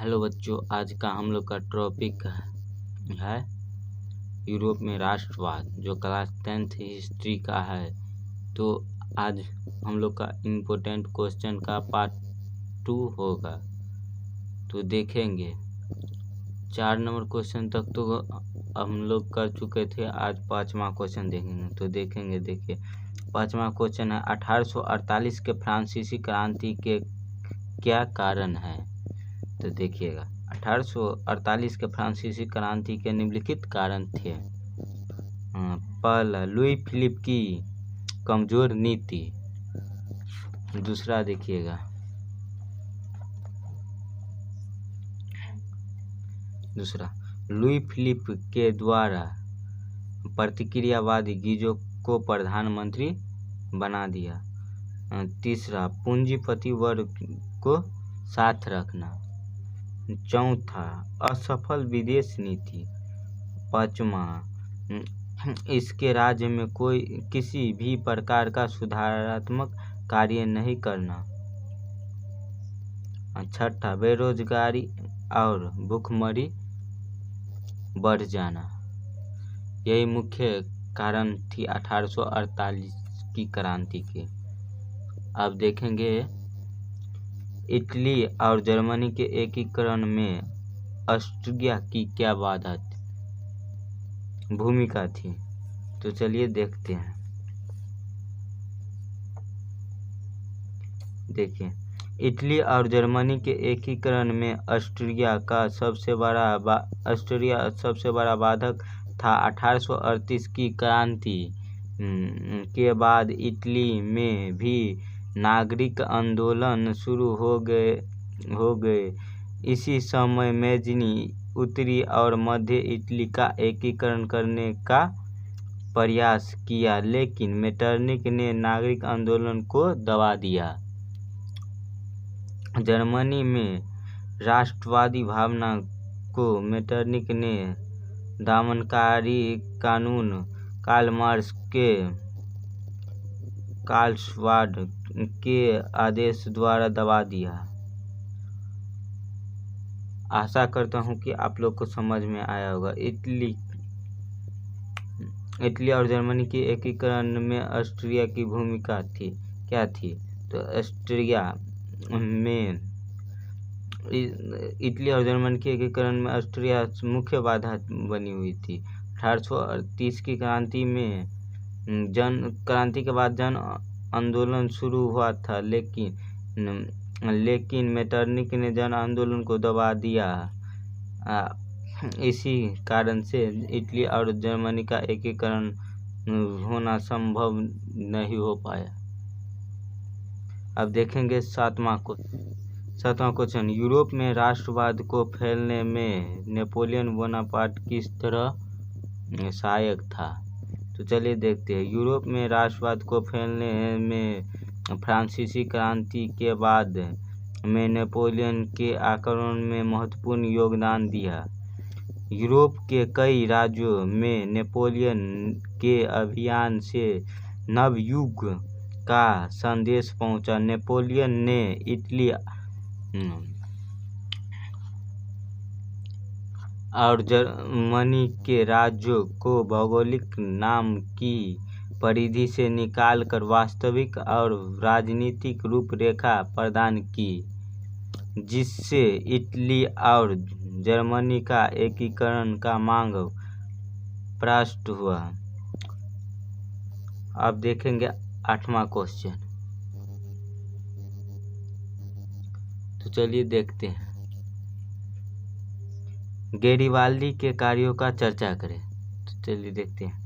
Hello बच्चों, आज का हम लोग का टॉपिक है यूरोप में राष्ट्रवाद, जो क्लास 10th हिस्ट्री का है। तो आज हम लोग का इम्पोर्टेंट क्वेश्चन का पार्ट 2 होगा, तो देखेंगे। 4 नंबर क्वेश्चन तक तो हम लोग कर चुके थे, आज 5वां क्वेश्चन देखेंगे। तो देखेंगे, देखिए 5वां क्वेश्चन है 1848 के फ्रांसीसी क्रांति के क्या कारण है। तो देखिएगा, 1848 के फ्रांसीसी क्रांति के निम्नलिखित कारण थे। पहला, लुई फिलिप की कमजोर नीति। दूसरा देखिएगा, लुई फिलिप के द्वारा प्रतिक्रियावादी गीजो को प्रधानमंत्री बना दिया। तीसरा, पूंजीपति वर्ग को साथ रखना। चौथा, असफल विदेश नीति। पांचवा, इसके राज्य में किसी भी प्रकार का सुधारात्मक कार्य नहीं करना। छठा, बेरोजगारी और भूखमरी बढ़ जाना। यही मुख्य कारण थी 1848 की क्रांति के। अब देखेंगे, इटली और जर्मनी के एकीकरण में ऑस्ट्रिया की क्या भूमिका थी। तो चलिए देखते हैं। देखिए, इटली और जर्मनी के एकीकरण में ऑस्ट्रिया सबसे बड़ा बाधक था। 1838 की क्रांति के बाद इटली में भी नागरिक आंदोलन शुरू हो गए। इसी समय मेज़नी उत्तरी और मध्य इटली का एकीकरण करने का प्रयास किया, लेकिन मेटरनिख ने नागरिक आंदोलन को दबा दिया। जर्मनी में राष्ट्रवादी भावना को मेटरनिख ने दमनकारी कानून कार्लसवाड के आदेश द्वारा दबा दिया। आशा करता हूँ कि आप लोग को समझ में आया होगा। इटली और जर्मनी के एकीकरण में ऑस्ट्रिया की भूमिका क्या थी। तो इटली और जर्मनी के एकीकरण में ऑस्ट्रिया मुख्य बाधा बनी हुई थी। 1838 की क्रांति के बाद जन आंदोलन शुरू हुआ था, लेकिन मेटरनिख ने जन आंदोलन को दबा दिया। इसी कारण से इटली और जर्मनी का एकीकरण होना संभव नहीं हो पाया। अब देखेंगे 7वां क्वेश्चन, यूरोप में राष्ट्रवाद को फैलने में नेपोलियन बोनापार्ट किस तरह सहायक था। तो चलिए देखते हैं। यूरोप में राष्ट्रवाद को फैलने में फ्रांसीसी क्रांति के बाद में नेपोलियन के आक्रमण में महत्वपूर्ण योगदान दिया। यूरोप के कई राज्यों में नेपोलियन के अभियान से नवयुग का संदेश पहुंचा। नेपोलियन ने इटली और जर्मनी के राज्यों को भौगोलिक नाम की परिधि से निकालकर वास्तविक और राजनीतिक रूपरेखा प्रदान की, जिससे इटली और जर्मनी का एकीकरण का मांग प्रष्ट हुआ। अब देखेंगे 8वां क्वेश्चन। तो चलिए देखते हैं। गैरिबाल्दी के कार्यों का चर्चा करें। तो चलिए देखते हैं।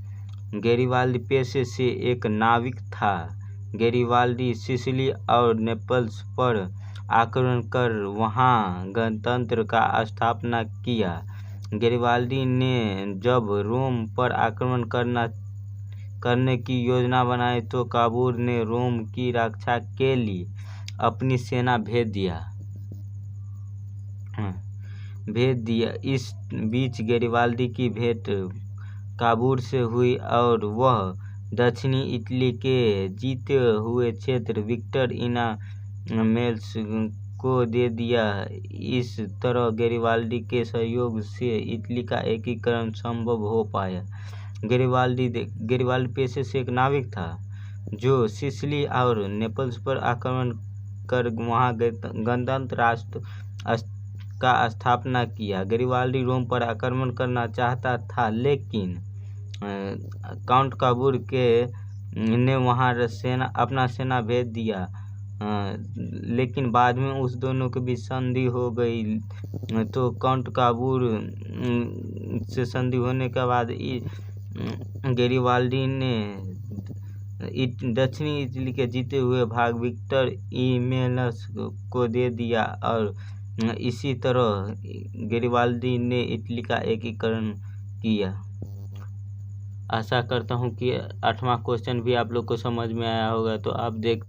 गैरिबाल्दी पेशे से एक नाविक था। गैरिबाल्दी सिसिली और नेपल्स पर आक्रमण कर वहां गणतंत्र का स्थापना किया। गैरिबाल्दी ने जब रोम पर आक्रमण करने की योजना बनाई तो काबूल ने रोम की रक्षा के लिए अपनी सेना भेज दिया। इस बीच गैरिबाल्दी की भेंट काबूल से हुई और वह दक्षिणी इटली के जीते हुए क्षेत्र विक्टर इनामेल्स को दे दिया। इस तरह गैरिबाल्डी के सहयोग से इटली का एकीकरण संभव हो पाया। गैरिबाल्डी पेशे से एक नाविक था जो सिसिली और नेपल्स पर आक्रमण कर वहां गणतंत्र राष्ट्र का स्थापना किया। गैरिबाल्डी रोम पर आक्रमण करना चाहता था, लेकिन काउंट काबूर ने वहां अपना सेना भेज दिया। लेकिन बाद में उस दोनों के बीच संधि हो गई। तो काउंट काबूर से संधि होने के बाद गैरिबाल्डी ने दक्षिणी इटली के जीते हुए भाग विक्टर इमेनस को दे दिया और इसी तरह गैरिबाल्डी ने इटली का एकीकरण किया। आशा करता हूँ कि 8वां क्वेश्चन भी आप लोग को समझ में आया होगा। तो आप देख